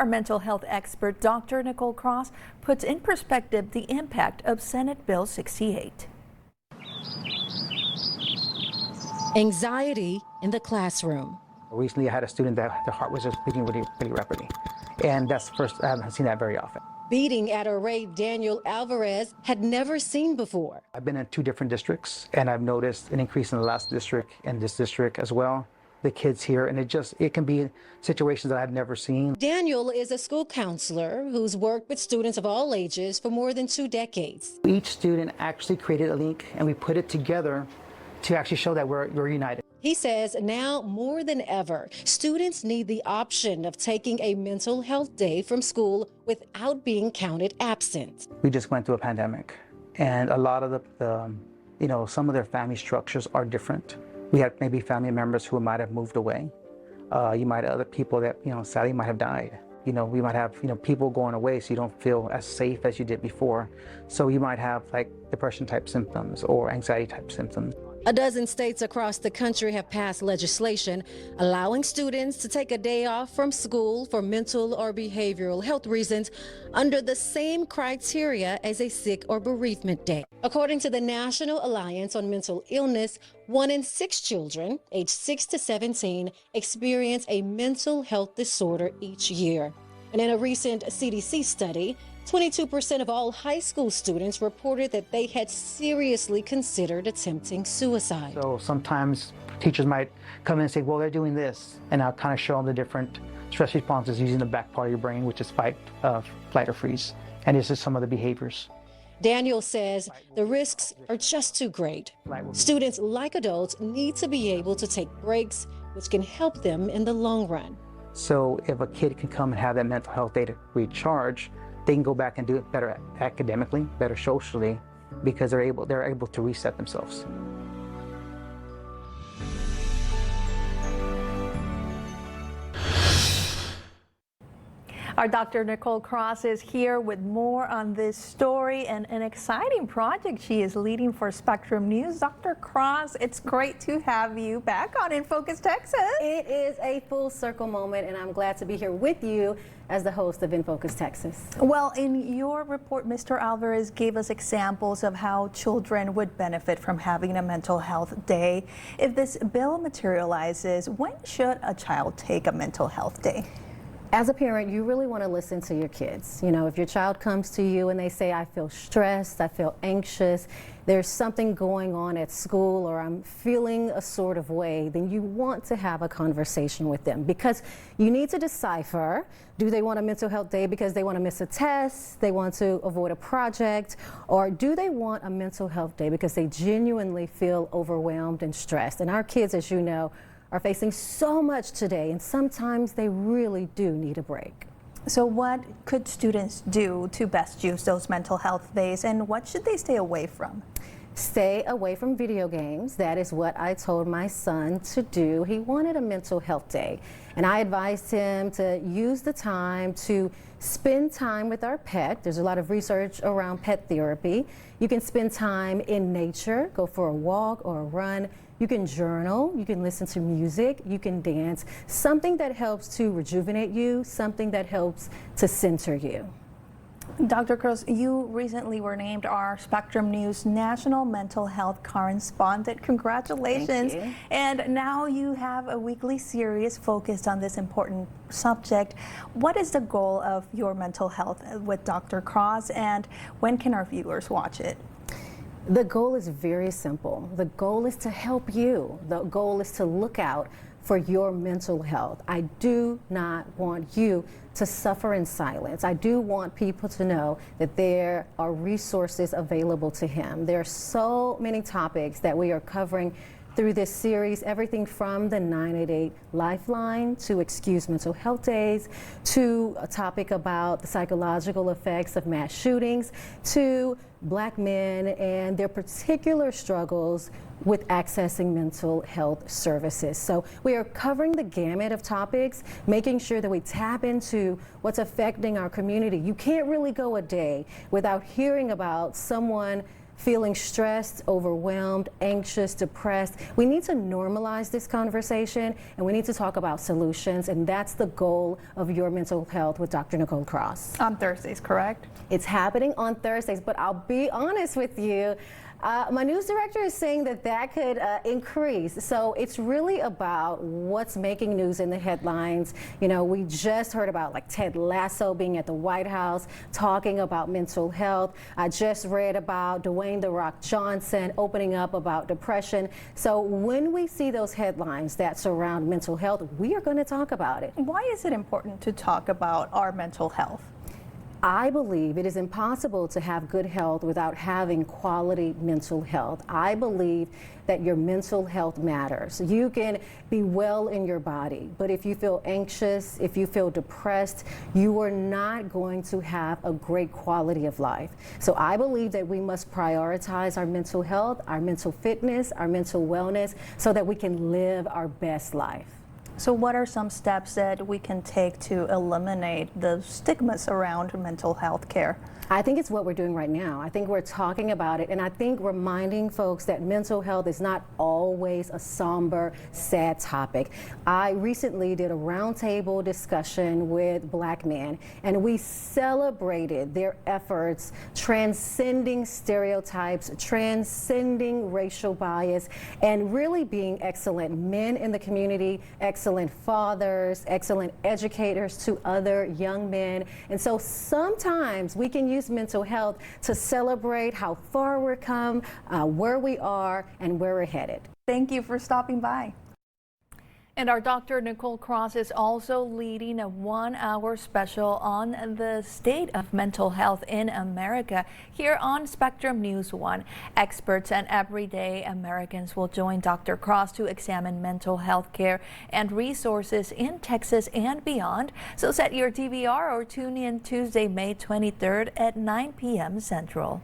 Our mental health expert, Dr. Nicole Cross, puts in perspective the impact of Senate Bill 68. Anxiety in the classroom. Recently, I had a student that their heart was just beating really rapidly, and that's the first. I haven't seen that very often. Beating at a rate Daniel Alvarez had never seen before. I've been in 2 different districts, and I've noticed an increase in the last district and this district as well. The kids here, and it can be situations that I've never seen. Daniel is a school counselor who's worked with students of all ages for more than 2 decades. Each student actually created a link, and we put it together to actually show that we're united. He says now more than ever, students need the option of taking a mental health day from school without being counted absent. We just went through a pandemic, and a lot of some of their family structures are different. We had maybe family members who might have moved away. You might have other people that, sadly might have died. We might have, people going away so you don't feel as safe as you did before. So you might have like depression type symptoms or anxiety type symptoms. A dozen states across the country have passed legislation allowing students to take a day off from school for mental or behavioral health reasons under the same criteria as a sick or bereavement day. According to the National Alliance on Mental Illness, 1 in 6 children aged 6 to 17 experience a mental health disorder each year. And in a recent CDC study, 22% of all high school students reported that they had seriously considered attempting suicide. So sometimes teachers might come in and say, well, they're doing this. And I'll kind of show them the different stress responses using the back part of your brain, which is fight, flight, or freeze. And this is some of the behaviors. Daniel says the risks are just too great. Students, like adults, need to be able to take breaks, which can help them in the long run. So if a kid can come and have that mental health day to recharge, they can go back and do it better academically, better socially, because they're able to reset themselves. Our Dr. Nicole Cross is here with more on this story and an exciting project she is leading for Spectrum News. Dr. Cross, it's great to have you back on In Focus, Texas. It is a full circle moment, and I'm glad to be here with you as the host of In Focus, Texas. Well, in your report, Mr. Alvarez gave us examples of how children would benefit from having a mental health day. If this bill materializes, when should a child take a mental health day? As a parent, you really want to listen to your kids. If your child comes to you and they say, I feel stressed, I feel anxious, there's something going on at school, or I'm feeling a sort of way, then you want to have a conversation with them, because you need to decipher, do they want a mental health day because they want to miss a test, they want to avoid a project, or do they want a mental health day because they genuinely feel overwhelmed and stressed? And our kids, as you know, are facing so much today, and sometimes they really do need a break. So what could students do to best use those mental health days, and what should they stay away from? Stay away from video games. That is what I told my son to do. He wanted a mental health day, and I advised him to use the time to spend time with our pet. There's a lot of research around pet therapy. You can spend time in nature, go for a walk or a run. You can journal, you can listen to music, you can dance, something that helps to rejuvenate you, something that helps to center you. Dr. Cross, you recently were named our Spectrum News National Mental Health Correspondent. Congratulations. Thank you. And now you have a weekly series focused on this important subject. What is the goal of your mental health with Dr. Cross, and when can our viewers watch it? The goal is very simple. The goal is to help you. The goal is to look out for your mental health. I do not want you to suffer in silence. I do want people to know that there are resources available to him. There are so many topics that we are covering through this series, everything from the 988 Lifeline to Excuse Mental Health Days, to a topic about the psychological effects of mass shootings, to Black men and their particular struggles with accessing mental health services. So we are covering the gamut of topics, making sure that we tap into what's affecting our community. You can't really go a day without hearing about someone feeling stressed, overwhelmed, anxious, depressed. We need to normalize this conversation, and we need to talk about solutions, and that's the goal of Your Mental Health with Dr. Nicole Cross. On Thursdays, correct? It's happening on Thursdays, but I'll be honest with you, my news director is saying that could increase. So it's really about what's making news in the headlines. You know, we just heard about like Ted Lasso being at the White House talking about mental health. I just read about Dwayne "The Rock" Johnson opening up about depression. So when we see those headlines that surround mental health, we are going to talk about it. Why is it important to talk about our mental health? I believe it is impossible to have good health without having quality mental health. I believe that your mental health matters. You can be well in your body, but if you feel anxious, if you feel depressed, you are not going to have a great quality of life. So I believe that we must prioritize our mental health, our mental fitness, our mental wellness, so that we can live our best life. So what are some steps that we can take to eliminate the stigmas around mental health care? I think it's what we're doing right now. I think we're talking about it, and I think reminding folks that mental health is not always a somber, sad topic. I recently did a roundtable discussion with Black men, and we celebrated their efforts transcending stereotypes, transcending racial bias, and really being excellent men in the community, excellent fathers, excellent educators to other young men. And so sometimes we can use mental health to celebrate how far we've come, where we are, and where we're headed. Thank you for stopping by. And our Dr. Nicole Cross is also leading a 1-hour special on the state of mental health in America here on Spectrum News 1. Experts and everyday Americans will join Dr. Cross to examine mental health care and resources in Texas and beyond. So set your DVR or tune in Tuesday, May 23rd at 9 p.m. Central.